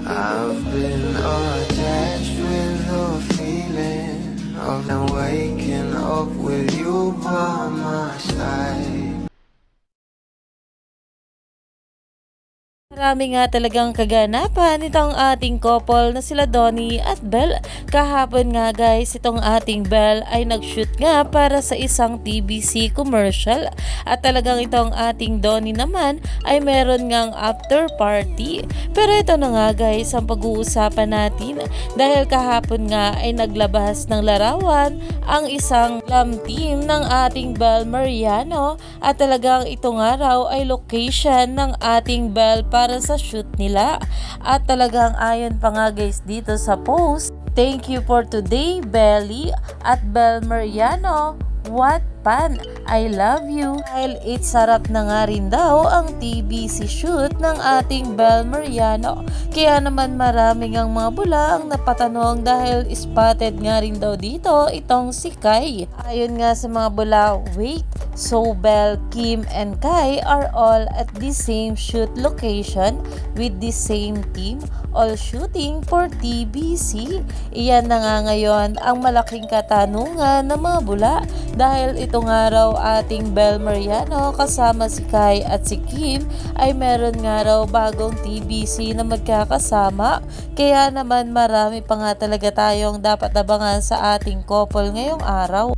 I've been attached with the feeling of now waking up with you by my side. Marami nga talagang kaganapan itong ating couple na sila Donnie at Belle. Kahapon nga guys, itong ating Belle ay nag-shoot nga para sa isang TBC commercial. At talagang itong ating Donnie naman ay meron ngang after party. Pero ito na nga guys ang pag-uusapan natin dahil kahapon nga ay naglabas ng larawan ang isang glam team ng ating Belle Mariano. At talagang ito nga raw ay location ng ating Belle para sa shoot nila. At talagang ayon pa nga guys dito sa post, "Thank you for today, Belly at Belle Mariano. What fun! I love you." Dahil sarap na nga rin daw ang TBC shoot ng ating Belle Mariano. Kaya naman maraming ang mga bula ang napatanong dahil spotted nga rin daw dito itong si Kai. Ayon nga sa mga bula, wait, so Belle, Kim, and Kai are all at the same shoot location with the same team, all shooting for TBC? Iyan na nga ngayon ang malaking katanungan ng mga bula dahil ito nga raw ating Belle Mariano kasama si Kai at si Kim ay meron nga raw bagong TBC na magkakasama. Kaya naman marami pa nga talaga tayong dapat abangan sa ating couple ngayong araw.